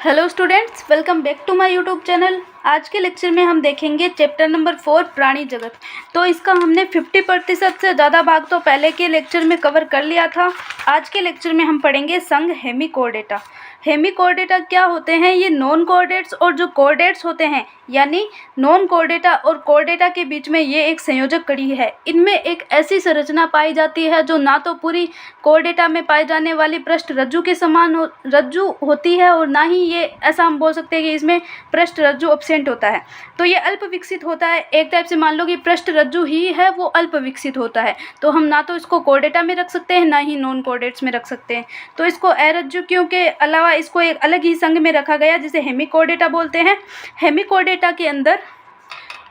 Hello students, welcome back to my YouTube channel. आज के lecture में हम देखेंगे चैप्टर नंबर 4 प्राणी जगत। तो इसका हमने 50% से ज़्यादा भाग तो पहले के लेक्चर में कवर कर लिया था। आज के लेक्चर में हम पढ़ेंगे संघ हेमिकोर्डेटा। हेमिकोर्डेटा क्या होते हैं? ये नॉन कोऑर्डिनेट्स और जो कोऑर्डिनेट्स होते हैं, यानी नॉन कोऑर्डिनेटा और कोऑर्डिनेटा के बीच में ये एक संयोजक कड़ी है। इनमें एक ऐसी संरचना पाई जाती है जो ना तो पूरी कोऑर्डिनेटा में पाई जाने वाली पृष्ठ रज्जु के समान रज्जु होती है, और ना ही ये ऐसा हम बोल सकते हैं कि इसमें पृष्ठ रज्जु एब्सेंट होता है। तो ये अल्प विकसित होता है। एक टाइप से मान लो कि पृष्ठ रज्जु ही है वो अल्प विकसित होता है। तो हम ना तो इसको कोऑर्डिनेटा में रख सकते हैं, ना ही नॉन कोऑर्डिनेट्स में रख सकते हैं। तो इसको अरज्जुकियों के अलावा इसको एक अलग ही संघ में रखा गया जिसे हेमिकोर्डेटा बोलते हैं। हेमिकोर्डेटा के अंदर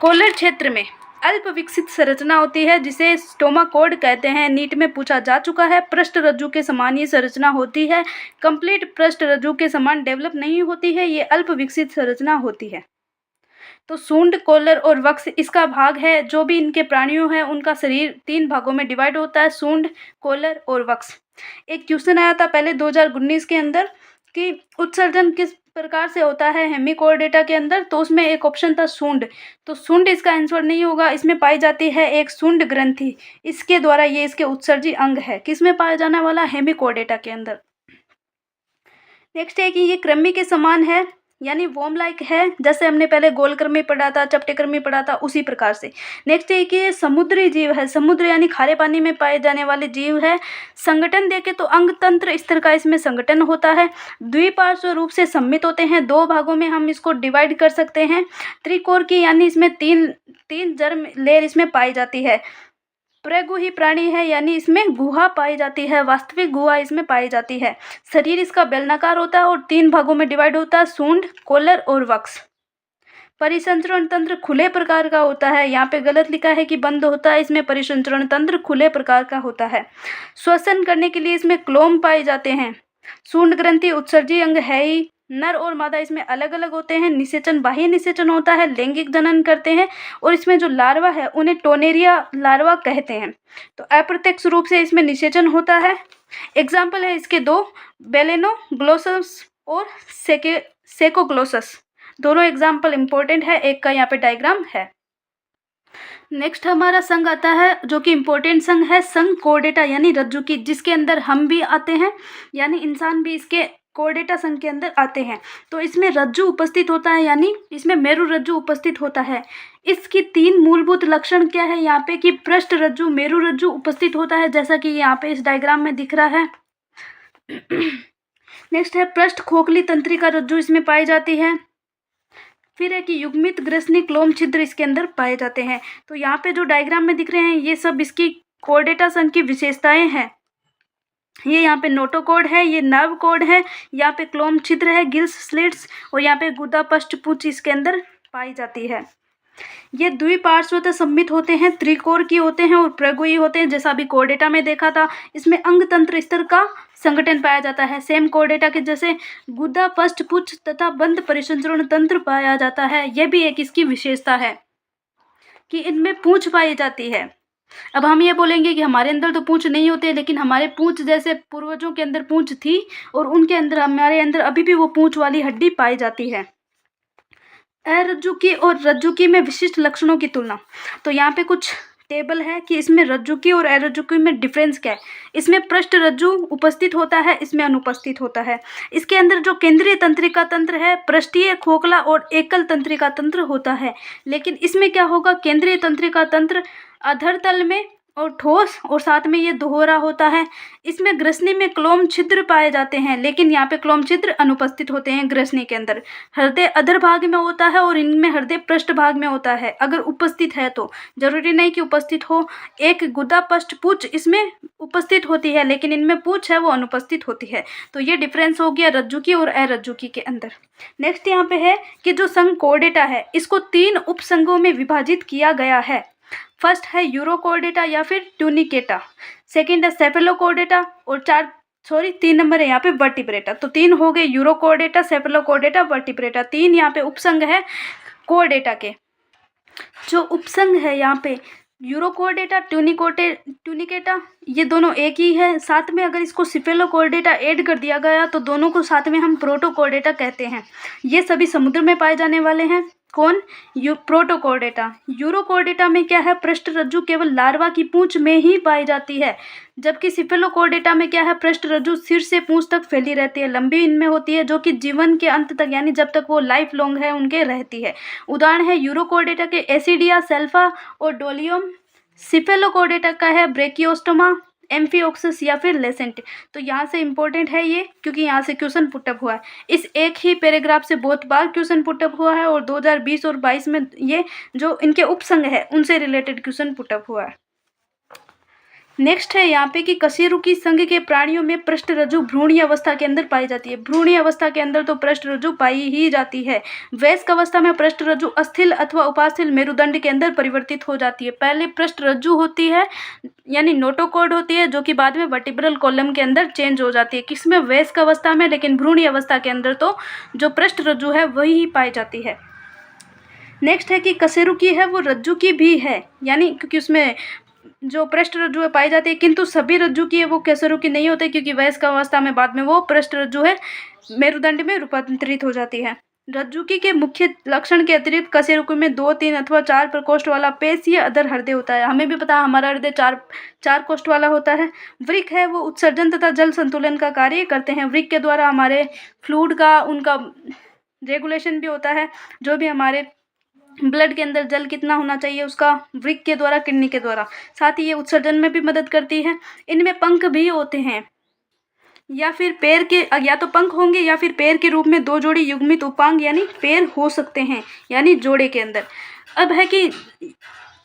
कोलर क्षेत्र में अल्प विकसित संरचना होती है जिसे स्टोमाकोड कहते हैं। नीट में पूछा जा चुका है। पृष्ठ रज्जु के समान ये संरचना होती है। कंप्लीट पृष्ठ रज्जु के समान डेवलप नहीं होती है, ये अल्प विकसित संरचना होती है। तो सूंड, कोलर और वक्ष इसका भाग है। जो भी इनके प्राणियों हैं उनका शरीर 3 भागों में डिवाइड होता है, सूंड, कोलर और वक्ष। एक क्वेश्चन आया था पहले 2019 के अंदर कि उत्सर्जन किस प्रकार से होता है हेमिकोर्डेटा के अंदर, तो उसमें एक ऑप्शन था सूंड। तो सूंड इसका आंसर नहीं होगा। इसमें पाई जाती है एक सूंड ग्रंथि। इसके द्वारा ये इसके उत्सर्जी अंग है। किसमें पाया जाने वाला? हेमिकोर्डेटा के अंदर। नेक्स्ट है कि ये कृमि के समान है, यानी वॉर्म लाइक है। जैसे हमने पहले गोलकृमि पढ़ा था, चपटेकृमि पढ़ा था, उसी प्रकार से। नेक्स्ट है कि ये समुद्री जीव है। समुद्र यानी खारे पानी में पाए जाने वाले जीव है। संगठन देखे तो अंग तंत्र स्तर का इसमें संगठन होता है। द्विपार्श्व रूप से सम्मित होते हैं। 2 भागों में हम इसको डिवाइड कर सकते हैं। त्रिकोर की यानी इसमें तीन जर्म लेयर इसमें पाई जाती है। प्रगुही प्राणी है, यानी इसमें गुहा पाई जाती है। वास्तविक गुहा इसमें पाई जाती है। शरीर इसका बेलनाकार होता है और 3 भागों में डिवाइड होता है, सूंड, कोलर और वक्ष। परिसंचरण तंत्र खुले प्रकार का होता है। यहाँ पे गलत लिखा है कि बंद होता है, इसमें परिसंचरण तंत्र खुले प्रकार का होता है। श्वसन करने के लिए इसमें क्लोम पाए जाते हैं। सूंड ग्रंथि उत्सर्जी अंग है ही। नर और मादा इसमें अलग अलग होते हैं। निषेचन बाह्य निषेचन होता है, लैंगिक जनन करते हैं। और इसमें जो लार्वा है उन्हें टोनेरिया लार्वा कहते हैं। तो अप्रत्यक्ष रूप से इसमें निषेचन होता है। एग्जाम्पल है इसके 2, बेलेनोग्लोसस और सेकोग्लोसस। दोनों एग्जाम्पल इंपॉर्टेंट है। एक का यहाँ पे डायग्राम है। नेक्स्ट हमारा संघ आता है जो कि इम्पोर्टेंट संघ है, संघ कोर्डेटा यानी रज्जु की, जिसके अंदर हम भी आते हैं, यानी इंसान भी इसके कोर्डेटा संघ के अंदर आते हैं। तो इसमें रज्जु उपस्थित होता है, यानी इसमें मेरु रज्जु उपस्थित होता है। इसकी 3 मूलभूत लक्षण क्या है यहाँ पे कि पृष्ठ रज्जु, मेरु रज्जु उपस्थित होता है, जैसा कि यहाँ पे इस डायग्राम में दिख रहा है। नेक्स्ट है पृष्ठ खोखली तंत्रिका रज्जु इसमें पाई जाती है। फिर है कि युग्मित ग्रसनी क्लोम छिद्र इसके अंदर पाए जाते हैं। तो यहाँ पे जो डायग्राम में दिख रहे हैं ये सब इसकी कोर्डेटा संघ की विशेषताएं हैं। ये यहाँ पे नोटोकोड है, ये नर्व कोड है, यहाँ पे क्लोम छिद्र है, गिल्स स्लिट्स, और यहाँ पे गुदा पष्ट पूंछ इसके अंदर पाई जाती है। ये द्विपार्श्वतः सम्मित होते हैं, त्रिकोर की होते हैं और प्रगुही होते हैं, जैसा अभी कोर्डेटा में देखा था। इसमें अंग तंत्र स्तर का संगठन पाया जाता है। सेम कोर्डेटा के जैसे गुदा पष्ट पुच्छ तथा बंद परिसंचरण तंत्र पाया जाता है। यह भी एक इसकी विशेषता है कि इनमें पूंछ पाई जाती है। अब हम ये बोलेंगे कि हमारे अंदर तो पूंछ नहीं होते, लेकिन हमारे पूंछ जैसे पूर्वजों के अंदर पूंछ थी और उनके अंदर, हमारे अंदर अभी भी वो पूंछ वाली हड्डी पाई जाती है। अरज्जुकी और रज्जुकी में विशिष्ट लक्षणों की तुलना। तो यहाँ पे कुछ टेबल है कि इसमें रज्जुकी और अरज्जुकी में डिफरेंस क्या है। इसमें पृष्ठ रज्जु उपस्थित होता है, इसमें अनुपस्थित होता है। इसके अंदर जो केंद्रीय तंत्रिका तंत्र है, पृष्ठीय, खोखला और एकल तंत्रिका तंत्र होता है। लेकिन इसमें क्या होगा, केंद्रीय तंत्रिका तंत्र अधर तल में और ठोस, और साथ में ये दोहरा होता है। इसमें ग्रसनी में क्लोम छिद्र पाए जाते हैं, लेकिन यहाँ पे क्लोम छिद्र अनुपस्थित होते हैं ग्रसनी के अंदर। हृदय अधर भाग में होता है और इनमें हृदय पृष्ठ भाग में होता है, अगर उपस्थित है तो। जरूरी नहीं कि उपस्थित हो। एक गुदा पष्ट पूंछ इसमें उपस्थित होती है, लेकिन इनमें पूंछ है वो अनुपस्थित होती है। तो ये डिफरेंस हो गया रज्जुकी और अरज्जुकी के अंदर। नेक्स्ट यहाँ पे है कि जो संघ कोर्डेटा है इसको 3 उपसंघों में विभाजित किया गया है। फर्स्ट है यूरोकोर्डेटा या फिर ट्यूनिकेटा, सेकंड है सेफेलोकोर्डेटा, और 3 नंबर है यहाँ पे वर्टिब्रेटा। तो 3 हो गए, यूरोकोर्डेटा, सेफेलोकोर्डेटा, वर्टिब्रेटा। 3 यहाँ पे उपसंघ है कोर्डेटा के। जो उपसंघ है यहाँ पे यूरोकोर्डेटा ट्यूनिकेटा ये दोनों एक ही है। साथ में अगर इसको सिफेलोकोर्डेटा ऐड कर दिया गया तो दोनों को साथ में हम प्रोटोकोर्डेटा कहते हैं। ये सभी समुद्र में पाए जाने वाले हैं। कौन? प्रोटोकोर्डेटा। यूरोकोर्डेटा में क्या है, पृष्ठ रज्जु केवल लार्वा की पूंछ में ही पाई जाती है, जबकि सिफेलोकोर्डेटा में क्या है, पृष्ठ रज्जु सिर से पूंछ तक फैली रहती है, लंबी इनमें होती है, जो कि जीवन के अंत तक यानी जब तक वो लाइफ लॉन्ग है उनके रहती है। उदाहरण है यूरोकोर्डेटा के एसिडिया, सेल्फा और डोलियम। सिफेलोकोर्डेटा का है ब्रेकियोस्टोमा, एम्फिओक्सिस या फिर लेसेंट। तो यहाँ से इम्पोर्टेंट है ये, क्योंकि यहाँ से क्वेश्चन पुटअप हुआ है। इस एक ही पैराग्राफ से बहुत बार क्वेश्चन पुटअप हुआ है और 2020 और 22 में ये जो इनके उपसंग है उनसे रिलेटेड क्वेश्चन पुटअप हुआ है। नेक्स्ट है यहाँ पे कि कशेरुकी संघ के प्राणियों में पृष्ठ रज्जु भ्रूणीय अवस्था के अंदर पाई जाती है। भ्रूणीय अवस्था के अंदर तो पृष्ठ रज्जु पाई ही जाती है। वयस्क अवस्था में पृष्ठ रज्जु अस्थिल अथवा उपास्थिल मेरुदंड के अंदर परिवर्तित हो जाती है। पहले पृष्ठ रज्जु होती है यानी नोटोकॉर्ड होती है, जो कि बाद में वर्टिब्रल कॉलम के अंदर चेंज हो जाती है। किसमें? वयस्क अवस्था में। लेकिन भ्रूणीय अवस्था के अंदर तो जो पृष्ठ रज्जु है वही ही पाई जाती है। नेक्स्ट है कि कशेरुकी है वो रज्जु की भी है, यानी क्योंकि उसमें जो पृष्ठ रज्जु है पाई जाती है, किंतु सभी रज्जु की है वो कशेरुकी नहीं होते, क्योंकि वयस्क अवस्था में बाद में वो पृष्ठ रज्जु है मेरुदंड में रूपांतरित हो जाती है। रज्जुकी के मुख्य लक्षण के अतिरिक्त कशेरुकी में 2, 3 अथवा 4 प्रकोष्ठ वाला पेशीय अधर हृदय होता है। हमें भी पता है हमारा हृदय चार कोष्ठ वाला होता है। वृक्क है वो उत्सर्जन तथा जल संतुलन का कार्य करते हैं। वृक्क के द्वारा हमारे फ्लूइड का उनका रेगुलेशन भी होता है। जो भी हमारे ब्लड के अंदर जल कितना होना चाहिए उसका वृक्क के द्वारा, किडनी के द्वारा। साथ ही ये उत्सर्जन में भी मदद करती है। इनमें पंख भी होते हैं, या फिर पैर के, या तो पंख होंगे या फिर पैर के रूप में 2 जोड़ी युग्मित उपांग यानी पैर हो सकते हैं, यानी जोड़े के अंदर। अब है कि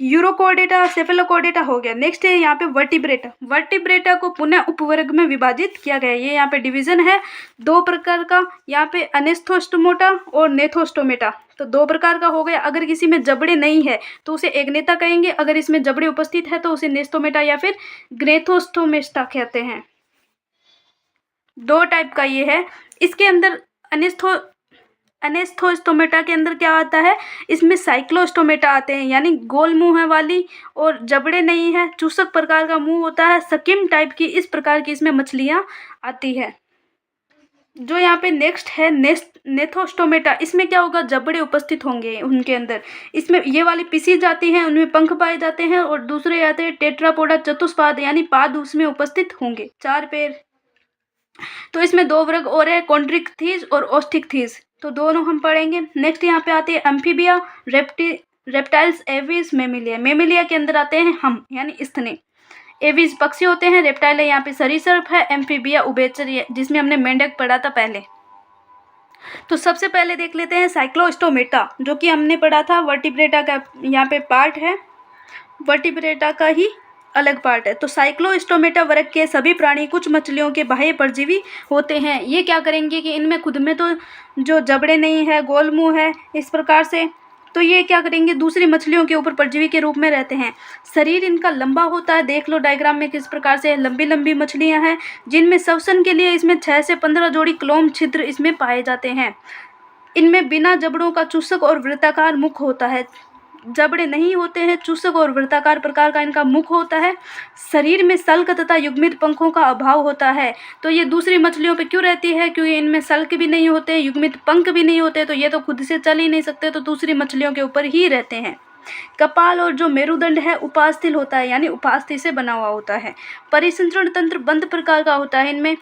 यूरोकोर्डेटा, सेफेलोकोर्डेटा हो गया। नेक्स्ट है यहाँ पे वर्टिब्रेटा। वर्टिब्रेटा को पुनः उपवर्ग में विभाजित किया गया है। ये यहाँ पे डिवीजन है 2 प्रकार का, यहाँ पे अनेस्थोस्टोमोटा और नेथोस्टोमेटा। तो 2 प्रकार का हो गया। अगर किसी में जबड़े नहीं है तो उसे एग्नेता कहेंगे, अगर इसमें जबड़े उपस्थित है तो उसे नेस्थोमेटा या फिर ग्नेथोस्टोमेटा कहते हैं। 2 टाइप का ये है। इसके अंदर अनेस्थोस्टोमेटा के अंदर क्या आता है, इसमें साइक्लोस्टोमेटा आते हैं, यानी गोल मुंह है वाली और जबड़े नहीं है, चूसक प्रकार का मुंह होता है, सकिम टाइप की, इस प्रकार की इसमें मछलियां आती है। जो यहाँ पे नेक्स्ट है नेथोस्टोमेटा, इसमें क्या होगा, जबड़े उपस्थित होंगे उनके अंदर। इसमें ये वाली पीसी जाती हैं, उनमें पंख पाए जाते हैं, और दूसरे आते हैं टेट्रापोडा, चतुष्पाद यानी पाद उसमें उपस्थित होंगे, 4 पैर। तो इसमें 2 वर्ग और है, कॉन्ड्रिक्थीज और ओस्टिकथीज, तो दोनों हम पढ़ेंगे। नेक्स्ट यहाँ पे आते हैं amphibia, reptiles, Aves, Mammalia. Mammalia के अंदर आते हैं हम, यानी स्तनी। एविस पक्षी होते हैं, रेप्टाइल है यहाँ पे सरीसृप है, एम्फीबिया उभयचर, जिसमें हमने मेंढक पढ़ा था पहले। तो सबसे पहले देख लेते हैं साइक्लोस्टोमेटा, जो कि हमने पढ़ा था वर्टिब्रेटा का यहाँ पे पार्ट है, वर्टिब्रेटा का ही अलग पार्ट है। तो साइक्लोस्टोमेटा वर्ग के सभी प्राणी कुछ मछलियों के बाह्य परजीवी होते हैं। ये क्या करेंगे कि इनमें खुद में तो जो जबड़े नहीं है, गोल मुंह है, इस प्रकार से, तो ये क्या करेंगे, दूसरी मछलियों के ऊपर परजीवी के रूप में रहते हैं। शरीर इनका लंबा होता है, देख लो डायग्राम में किस प्रकार से लंबी लंबी मछलियां हैं, जिनमें श्वसन के लिए इसमें 6 से 15 जोड़ी क्लोम छिद्र इसमें पाए जाते हैं। इनमें बिना जबड़ों का चूसक और वृत्ताकार मुख होता है। जबड़े नहीं होते हैं, चूसक और वृत्ताकार प्रकार का इनका मुख होता है। शरीर में सल्क तथा युग्मित पंखों का अभाव होता है। तो ये दूसरी मछलियों पे क्यों रहती है, क्योंकि इनमें सल्क भी नहीं होते, युग्मित पंख भी नहीं होते, तो ये तो खुद से चल ही नहीं सकते, तो दूसरी मछलियों के ऊपर ही रहते हैं। कपाल और जो मेरुदंड है उपास्थि होता है, यानी उपास्थि से बना हुआ होता है। परिसंचरण तंत्र बंद प्रकार का होता है। इनमें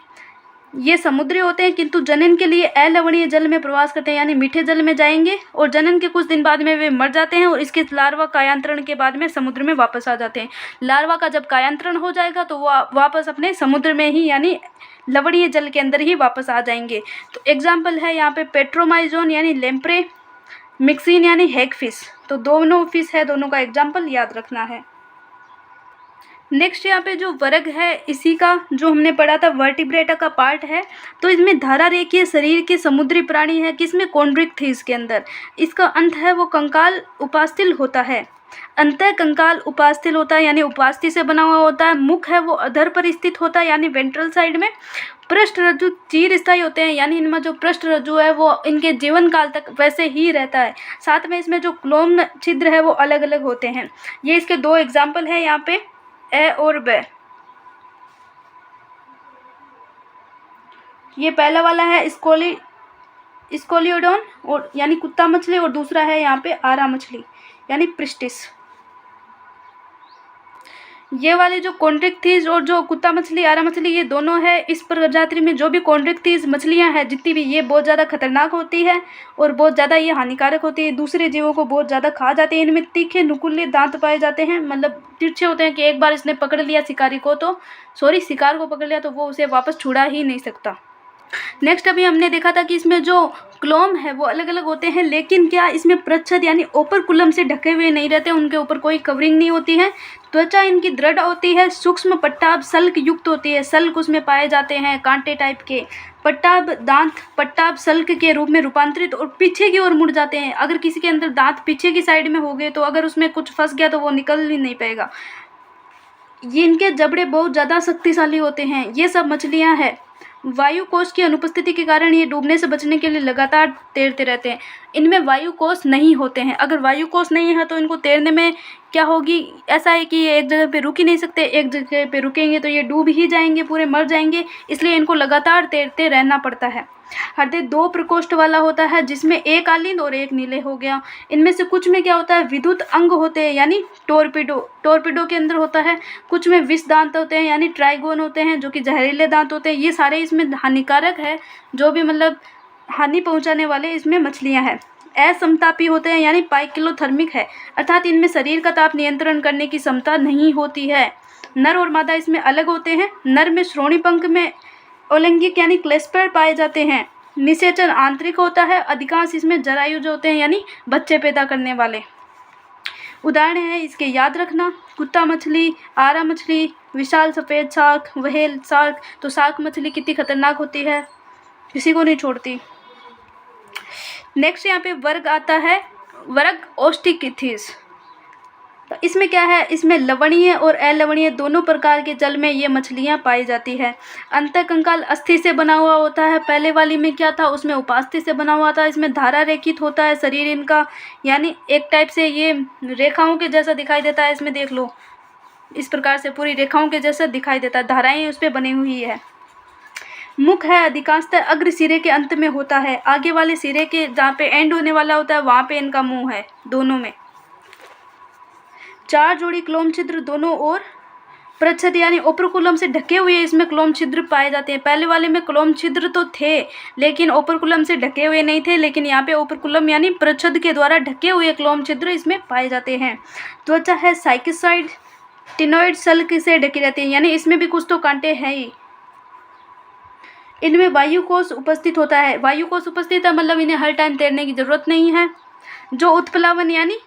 ये समुद्री होते हैं, किंतु जनन के लिए अलवणीय जल में प्रवास करते हैं, यानी मीठे जल में जाएंगे, और जनन के कुछ दिन बाद में वे मर जाते हैं, और इसके लार्वा कायांतरण के बाद में समुद्र में वापस आ जाते हैं। लार्वा का जब कायांतरण हो जाएगा तो वो वापस अपने समुद्र में ही, यानी लवणीय जल के अंदर ही वापस आ जाएंगे। तो एग्जाम्पल है यहाँ पे पेट्रोमाइजोन यानी लेम्प्रे, मिक्सिन यानी हैगफिश। तो दोनों फिश है, दोनों का एग्जाम्पल याद रखना है। नेक्स्ट यहाँ पे जो वर्ग है इसी का जो हमने पढ़ा था वर्टिब्रेटा का पार्ट है। तो इसमें धारा रेखीय शरीर के समुद्री प्राणी है, किसमें कॉन्ड्रिक थी इसके अंदर। इसका अंत है वो कंकाल उपास्थि होता है, अंतः कंकाल उपास्थि होता है यानी उपास्थि से बना हुआ होता है। मुख है वो अधर पर स्थित होता है यानी वेंट्रल साइड में। पृष्ठ रज्जु चीर स्थायी होते हैं यानी इनमें जो पृष्ठ रज्जु है वो इनके जीवन काल तक वैसे ही रहता है। साथ में इसमें जो क्लोम छिद्र है वो अलग अलग होते हैं। ये इसके दो एग्जाम्पल है यहाँ पे, ए और ब। ये पहला वाला है स्कोलियोडोन और यानी कुत्ता मछली, और दूसरा है यहाँ पे आरा मछली यानी प्रिस्टिस। ये वाली जो कॉन्ड्रिक्थिस और जो कुत्ता मछली आरा मछली ये दोनों है, इस प्रजाति में जो भी कॉन्ड्रिक्थिस मछलियाँ हैं जितनी भी, ये बहुत ज़्यादा खतरनाक होती है और बहुत ज़्यादा ये हानिकारक होती है, दूसरे जीवों को बहुत ज़्यादा खा जाती है। इनमें तीखे नुकीले दांत पाए जाते हैं, मतलब तिरछे होते हैं कि एक बार इसने पकड़ लिया शिकार को पकड़ लिया तो वो उसे वापस छुड़ा ही नहीं सकता। नेक्स्ट अभी हमने देखा था कि इसमें जो क्लोम है वो अलग अलग होते हैं, लेकिन क्या इसमें प्रच्छद यानी ओपरकुलम से ढके हुए नहीं रहते, उनके ऊपर कोई कवरिंग नहीं होती है। त्वचा इनकी दृढ़ होती है, सूक्ष्म पट्टाभ सल्क युक्त होती है, सल्क उसमें पाए जाते हैं कांटे टाइप के। पट्टाभ दांत पट्टाभ सल्क के रूप में रूपांतरित और पीछे की ओर मुड़ जाते हैं। अगर किसी के अंदर दांत पीछे की साइड में हो गए तो अगर उसमें कुछ फंस गया तो वो निकल ही नहीं पाएगा। ये इनके जबड़े बहुत ज़्यादा शक्तिशाली होते हैं। ये सब मछलियाँ हैं। वायु कोष की अनुपस्थिति के कारण ये डूबने से बचने के लिए लगातार तैरते रहते हैं। इनमें वायु कोष नहीं होते हैं। अगर वायु कोष नहीं है तो इनको तैरने में क्या होगी, ऐसा है कि ये एक जगह पे रुक ही नहीं सकते, एक जगह पे रुकेंगे तो ये डूब ही जाएंगे, पूरे मर जाएंगे, इसलिए इनको लगातार तैरते रहना पड़ता है। हृदय 2 प्रकोष्ठ वाला होता है जिसमें एक आलिंद और एक नीले हो गया। इनमें से कुछ में क्या होता है, विद्युत अंग होते हैं यानी टोरपीडो के अंदर होता है। कुछ में विष दांत होते हैं यानी ट्राइगोन होते हैं जो कि जहरीले दांत होते हैं। ये सारे इसमें हानिकारक है, जो भी मतलब हानि पहुंचाने वाले इसमें मछलियां हैं। असमतापी होते हैं यानी पाइक्लोथर्मिक है, अर्थात इनमें शरीर का ताप नियंत्रण करने की क्षमता नहीं होती है। नर और मादा इसमें अलग होते हैं। नर में श्रोणी पंख में ओलैंगिक यानी क्लेस्पर पाए जाते हैं। निषेचन आंतरिक होता है। अधिकांश इसमें जरायुज होते हैं यानी बच्चे पैदा करने वाले। उदाहरण है इसके याद रखना, कुत्ता मछली, आरा मछली, विशाल सफ़ेद शार्क, व्हेल शार्क। तो शार्क मछली कितनी खतरनाक होती है, किसी को नहीं छोड़ती। नेक्स्ट यहाँ पे वर्ग आता है, वर्ग ओस्टिकिथिस। तो इसमें क्या है, इसमें लवणीय और अलवणीय दोनों प्रकार के जल में ये मछलियाँ पाई जाती है। अंतःकंकाल अस्थि से बना हुआ होता है। पहले वाली में क्या था, उसमें उपास्थि से बना हुआ था। इसमें धारा रेखित होता है शरीर इनका, यानी एक टाइप से ये रेखाओं के जैसा दिखाई देता है। इसमें देख लो, इस प्रकार से पूरी रेखाओं के जैसा दिखाई देता है, धाराएँ उस पर बनी हुई है। मुख है अधिकांशतः अग्र सिरे के अंत में होता है। आगे वाले सिरे के जहाँ पे एंड होने वाला होता है वहाँ पे इनका मुंह है, दोनों में। 4 जोड़ी क्लोम छिद्र दोनों ओर, प्रच्छद यानी ओपरकुलम से ढके हुए इसमें क्लोम छिद्र पाए जाते हैं। पहले वाले में क्लोम छिद्र तो थे लेकिन ओपरकुलम से ढके हुए नहीं थे, लेकिन यहाँ पे ओपरकुलम यानी प्रच्छद के द्वारा ढके हुए क्लोम छिद्र इसमें पाए जाते हैं। त्वचा है साइकिसाइड टिनोइड सल्क से ढकी रहती है, यानी इसमें भी कुछ तो कांटे हैं ही। इनमें वायु कोष उपस्थित होता है। वायु कोष उपस्थित है मतलब इन्हें हर टाइम तैरने की ज़रूरत नहीं है। जो उत्प्लावन यानी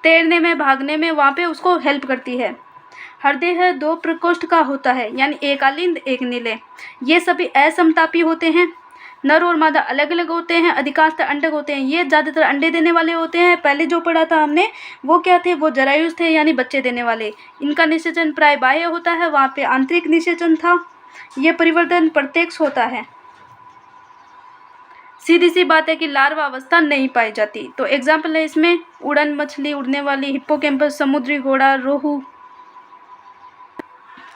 तैरने में, भागने में, वहाँ पे उसको हेल्प करती है। हृदय है 2 प्रकोष्ठ का होता है, यानी एक आलिंद एक नीले। ये सभी असमतापी होते हैं। नर और मादा अलग अलग होते हैं। अधिकांशतः अंडक होते हैं। ये ज़्यादातर अंडे देने वाले होते हैं। पहले जो पढ़ा था हमने वो क्या थे, वो जरायुज थे यानी बच्चे देने वाले। इनका निषेचन प्राय बाह्य होता है, वहाँ पे आंतरिक निषेचन था। ये परिवर्तन प्रत्यक्ष होता है। सीधी सी बात है कि लार्वा अवस्था नहीं पाई जाती। तो एग्जाम्पल है इसमें उड़न मछली, उड़ने वाली, हिप्पोकैम्पस, समुद्री घोड़ा, रोहू।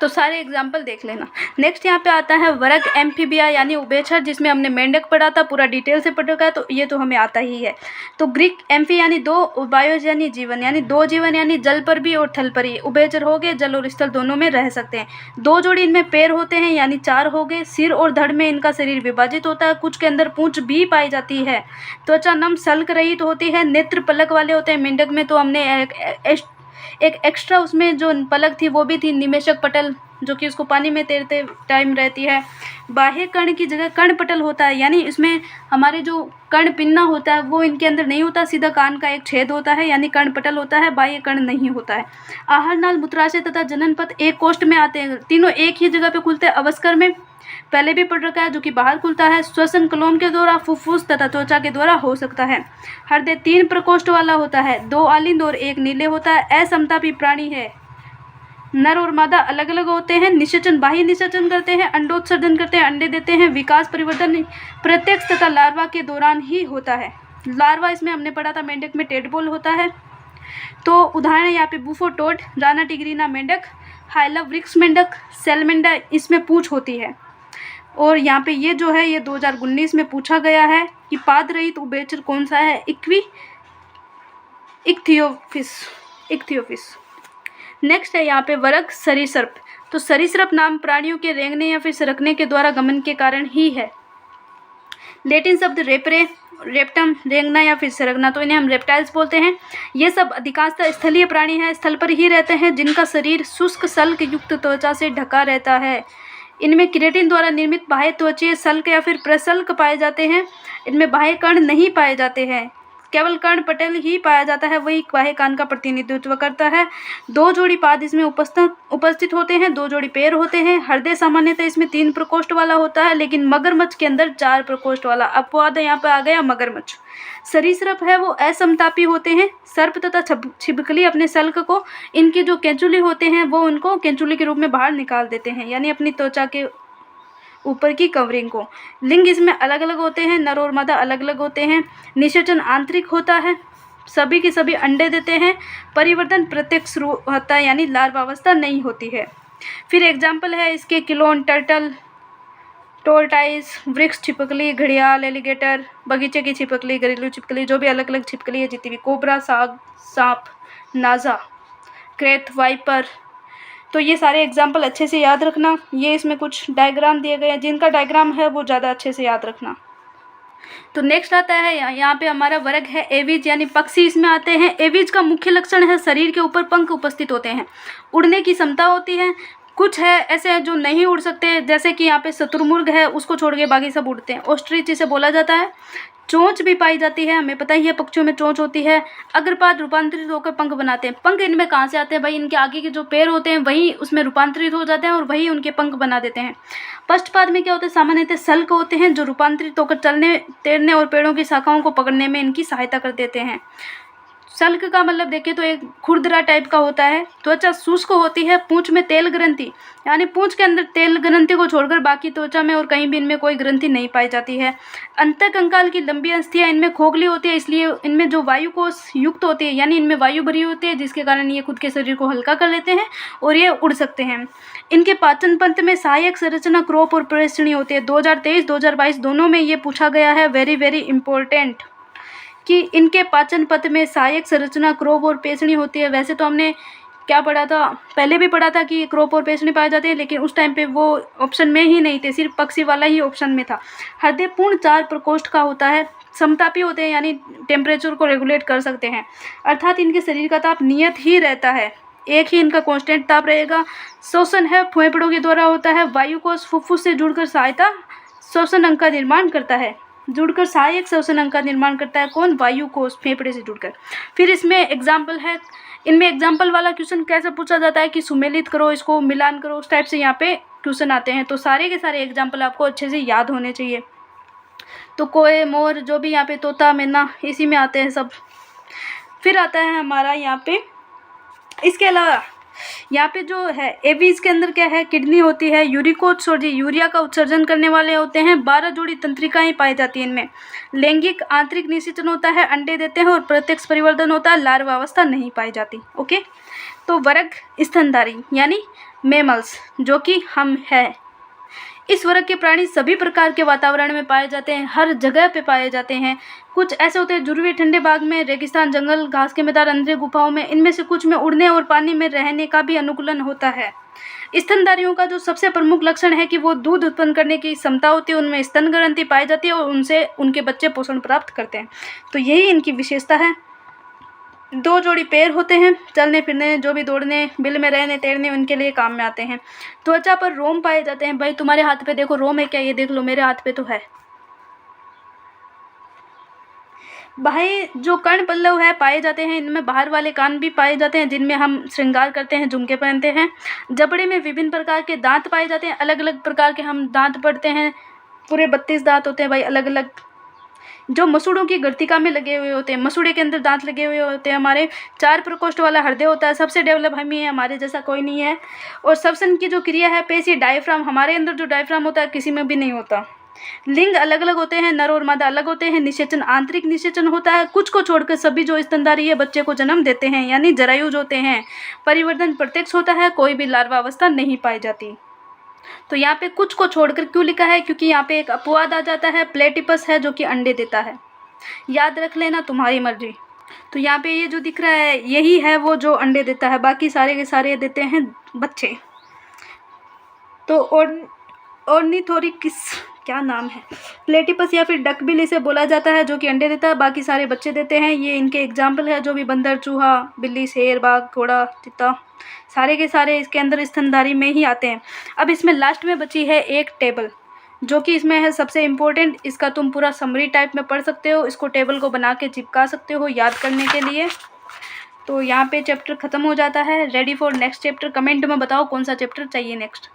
तो सारे एग्जाम्पल देख लेना। नेक्स्ट यहाँ पे आता है वर्ग एम्फीबिया यानी उभयचर, जिसमें हमने मेंढक पढ़ा था, पूरा डिटेल से पढ़ा है, तो ये तो हमें आता ही है। तो ग्रीक एम्फी यानी 2, बायोज यानी जीवन, यानी 2 जीवन, यानी जल पर भी और थल पर ही। उभयचर हो गए, जल और स्थल दोनों में रह सकते हैं। 2 जोड़ी इनमें पैर होते हैं यानी 4 हो गए। सिर और धड़ में इनका शरीर विभाजित होता है। कुछ के अंदर पूंछ भी पाई जाती है। त्वचा नम सल्क रहित होती है। नेत्र पलक वाले होते हैं। मेंढक में तो हमने एक एक्स्ट्रा उसमें जो पलक थी वो भी थी, निमेशक पटल जो कि उसको पानी में तैरते टाइम रहती है। बाह्य कर्ण की जगह कर्णपटल होता है, यानी इसमें हमारे जो कर्ण पिन्ना होता है वो इनके अंदर नहीं होता, सीधा कान का एक छेद होता है, यानी कर्णपटल होता है, बाह्य कर्ण नहीं होता है। आहार नाल, मूत्राशय तथा जनन पथ एक कोष्ठ में आते हैं। तीनों एक ही जगह पे खुलते हैं। अवस्कर में पहले भी पढ़ रखा है, जो कि बाहर खुलता है। श्वसन कलोम के द्वारा, फुफ्फुस तथा त्वचा के द्वारा हो सकता है। हृदय 3 प्रकोष्ठ वाला होता है, 2 आलिंद और 1 नीले होता है। असमतापी प्राणी है। नर और मादा अलग अलग होते हैं। निषेचन, बाह्य निषेचन करते हैं, अंडोत्सर्जन करते हैं, अंडे देते हैं। विकास परिवर्तन प्रत्यक्ष तथा लार्वा के दौरान ही होता है। लार्वा इसमें हमने पढ़ा था मेंढक में टेडपोल होता है। तो उदाहरण यहाँ पे बुफो टोड, राना टिग्रीना मेंढक, हाइला वृक्ष मेंढक, सेलमेंडा इसमें पूंछ होती है। और यहाँ पे ये जो है ये 2019 में पूछा गया है कि पाद रहित उभयचर कौन सा है? इक्थियोफिस। नेक्स्ट है यहाँ पे वर्ग सरीसृप। तो सरीसृप नाम प्राणियों के रेंगने या फिर सरकने के द्वारा गमन के कारण ही है। लेटिन शब्द रेपरे, रेप्टम, रेंगना या फिर सरकना, तो इन्हें हम रेप्टाइल्स बोलते हैं। ये सब अधिकांशतः स्थलीय प्राणी हैं, स्थल पर ही रहते हैं, जिनका शरीर शुष्क सल्क युक्त त्वचा से ढका रहता है। इनमें केराटिन द्वारा निर्मित बाह्य त्वचीय सल्क या फिर प्रसल्क पाए जाते हैं। इनमें बाह्य कर्ण नहीं पाए जाते हैं, केवल कर्णपटल ही पाया जाता है, वही बाह्य कान का प्रतिनिधित्व करता है। 2 जोड़ी पाद इसमें उपस्थित होते हैं, 2 जोड़ी पैर होते हैं। हृदय सामान्यतः इसमें 3 प्रकोष्ठ वाला होता है, लेकिन मगरमच्छ के अंदर 4 प्रकोष्ठ वाला। अपवाद यहाँ पे आ गया मगरमच्छ। सरीसृप है वो असमतापी होते हैं। सर्प तथा छिपकली अपने सल्क को, इनके जो केंचुली होते हैं वो उनको केंचुली के रूप में बाहर निकाल देते हैं, यानी अपनी त्वचा के ऊपर की कवरिंग को। लिंग इसमें अलग अलग होते हैं, नर और मादा अलग अलग होते हैं। निषेचन आंतरिक होता है, सभी के सभी अंडे देते हैं। परिवर्तन प्रत्यक्ष होता है, यानी लार्वावस्था नहीं होती है। फिर एग्जाम्पल है इसके किलोन, टर्टल, टोर्टाइस, वृक्ष छिपकली, घड़ियाल, एलिगेटर, बगीचे की छिपकली, घरेलू छिपकली, जो भी अलग अलग छिपकली है जितनी भी, कोबरा, साग, सांप, नाजा, क्रेत, वाइपर। तो ये सारे एग्जाम्पल अच्छे से याद रखना। ये इसमें कुछ डायग्राम दिए गए हैं, जिनका डायग्राम है वो ज़्यादा अच्छे से याद रखना। तो नेक्स्ट आता है यहाँ पे हमारा वर्ग है एविज, यानी पक्षी इसमें आते हैं। एविज का मुख्य लक्षण है शरीर के ऊपर पंख उपस्थित होते हैं, उड़ने की क्षमता होती है। कुछ है ऐसे हैं जो नहीं उड़ सकते, जैसे कि यहाँ पे शुतुरमुर्ग है, उसको छोड़ के बाकी सब उड़ते हैं। ऑस्ट्रिच इसे बोला जाता है। चोंच भी पाई जाती है, हमें पता ही है पक्षियों में चोंच होती है। अग्रपाद रूपांतरित होकर पंख बनाते हैं। पंख इनमें कहाँ से आते हैं भाई? इनके आगे के जो पैर होते हैं वही उसमें रूपांतरित हो जाते हैं और वही उनके पंख बना देते हैं। पश्चपाद में क्या होता है? सामान्यतः सल्क होते हैं जो रूपांतरित होकर चलने, तैरने और पेड़ों की शाखाओं को पकड़ने में इनकी सहायता कर देते हैं। सल्क का मतलब देखें तो एक खुरदरा टाइप का होता है। त्वचा शुष्क होती है। पूंछ में तेल ग्रंथि, यानी पूंछ के अंदर तेल ग्रंथि को छोड़कर बाकी त्वचा में और कहीं भी इनमें कोई ग्रंथि नहीं पाई जाती है। अंतःकंकाल की लंबी अस्थियां इनमें खोखली होती है, इसलिए इनमें जो वायु कोश युक्त होती है, यानी इनमें वायु भरी होती है, जिसके कारण ये खुद के शरीर को हल्का कर लेते हैं और ये उड़ सकते हैं। इनके पाचन तंत्र में सहायक संरचना क्रोप और प्रेषणी होती है। 2023-2022 दोनों में ये पूछा गया है, वेरी वेरी इंपॉर्टेंट, कि इनके पाचन पथ में सहायक संरचना क्रोप और पेशणी होती है। वैसे तो हमने क्या पढ़ा था, पहले भी पढ़ा था कि क्रोप और पेशणी पाए जाते हैं, लेकिन उस टाइम पे वो ऑप्शन में ही नहीं थे, सिर्फ पक्षी वाला ही ऑप्शन में था। हृदय पूर्ण 4 प्रकोष्ठ का होता है। समतापी होते हैं, यानी टेम्परेचर को रेगुलेट कर सकते हैं, अर्थात इनके शरीर का ताप नियत ही रहता है, एक ही इनका कांस्टेंट ताप रहेगा। श्वसन है फेफड़ों के द्वारा होता है। वायु कोश फुफ्फुस से जुड़कर सहायता श्वसन अंग का निर्माण करता है, जुड़कर सहायक श्वसन अंग का निर्माण करता है। कौन? वायु कोश, फेफड़े से जुड़कर। फिर इसमें एग्जाम्पल है, इनमें एग्जाम्पल वाला क्वेश्चन कैसे पूछा जाता है कि सुमेलित करो, इसको मिलान करो, उस टाइप से यहाँ पे क्वेश्चन आते हैं। तो सारे के सारे एग्जाम्पल आपको अच्छे से याद होने चाहिए। तो कोए, मोर, जो भी यहाँ पे तोता, मैना, इसी में आते हैं सब। फिर आता है हमारा यहाँ पे, इसके अलावा यहाँ पे जो है एवीज के अंदर क्या है, किडनी होती है। यूरिकोट्स और यूरिया का उत्सर्जन करने वाले होते हैं। 12 जोड़ी तंत्रिकाएं पाई जाती हैं इनमें। लैंगिक आंतरिक निषेचन होता है, अंडे देते हैं और प्रत्यक्ष परिवर्तन होता है, लार्वावस्था नहीं पाई जाती। ओके, तो वर्ग स्तनधारी यानी मैमल्स, जो कि हम है। इस वर्ग के प्राणी सभी प्रकार के वातावरण में पाए जाते हैं, हर जगह पे पाए जाते हैं। कुछ ऐसे होते हैं ध्रुवीय ठंडे भाग में, रेगिस्तान, जंगल, घास के मैदान, अंधेरे गुफाओं में। इनमें से कुछ में उड़ने और पानी में रहने का भी अनुकूलन होता है। स्तनधारियों का जो सबसे प्रमुख लक्षण है कि वो दूध उत्पन्न करने की क्षमता होती है, उनमें स्तन ग्रंथि पाई जाती है और उनसे उनके बच्चे पोषण प्राप्त करते हैं। तो यही इनकी विशेषता है। दो जोड़ी पैर होते हैं, चलने फिरने, जो भी दौड़ने, बिल में रहने, तैरने, उनके लिए काम में आते हैं। त्वचा पर रोम पाए जाते हैं। भाई तुम्हारे हाथ पे देखो रोम है क्या? ये देख लो, मेरे हाथ पे तो है। भाई जो कर्ण पल्लव है पाए जाते हैं, इनमें बाहर वाले कान भी पाए जाते हैं जिनमें हम श्रृंगार करते हैं, झुमके पहनते हैं। जबड़े में विभिन्न प्रकार के दांत पाए जाते हैं, अलग अलग प्रकार के हम दांत पड़ते हैं। पूरे 32 दांत होते हैं भाई, अलग अलग। जो मसूड़ों की गर्तिका में लगे हुए होते हैं, मसूड़े के अंदर दांत लगे हुए होते हैं हमारे। 4 प्रकोष्ठ वाला हृदय होता है, सबसे डेवलप हम ही है, हमारे जैसा कोई नहीं है। और श्वसन की जो क्रिया है, पेशी डायफ्राम, हमारे अंदर जो डायफ्राम होता है किसी में भी नहीं होता। लिंग अलग अलग होते हैं, नर और मादा अलग होते हैं। निषेचन आंतरिक निषेचन होता है। कुछ को छोड़कर सभी जो स्तनधारी है बच्चे को जन्म देते हैं, यानी जरायुज होते हैं। परिवर्तन प्रत्यक्ष होता है, कोई भी लार्वा अवस्था नहीं पाई जाती। तो यहाँ पे कुछ को छोड़कर क्यों लिखा है? क्योंकि यहाँ पे एक अपवाद आ जाता है, प्लेटिपस है जो कि अंडे देता है। याद रख लेना, तुम्हारी मर्जी। तो यहाँ पे ये जो दिख रहा है यही है वो जो अंडे देता है, बाकी सारे के सारे देते हैं बच्चे। तो ऑर्निथोरिक्स क्या नाम है, प्लेटिपस या फिर डकबिल इसे बोला जाता है, जो कि अंडे देता है, बाकी सारे बच्चे देते हैं। ये इनके एग्जाम्पल है, जो भी बंदर, चूहा, बिल्ली, शेर, बाघ, घोड़ा, चीता, सारे के सारे इसके अंदर स्तनधारी में ही आते हैं। अब इसमें लास्ट में बची है एक टेबल, जो कि इसमें है सबसे इम्पोर्टेंट। इसका तुम पूरा समरी टाइप में पढ़ सकते हो, इसको टेबल को बना के चिपका सकते हो याद करने के लिए। तो यहाँ पे चैप्टर ख़त्म हो जाता है। Ready for next chapter? Comment में बताओ कौन सा चैप्टर चाहिए नेक्स्ट।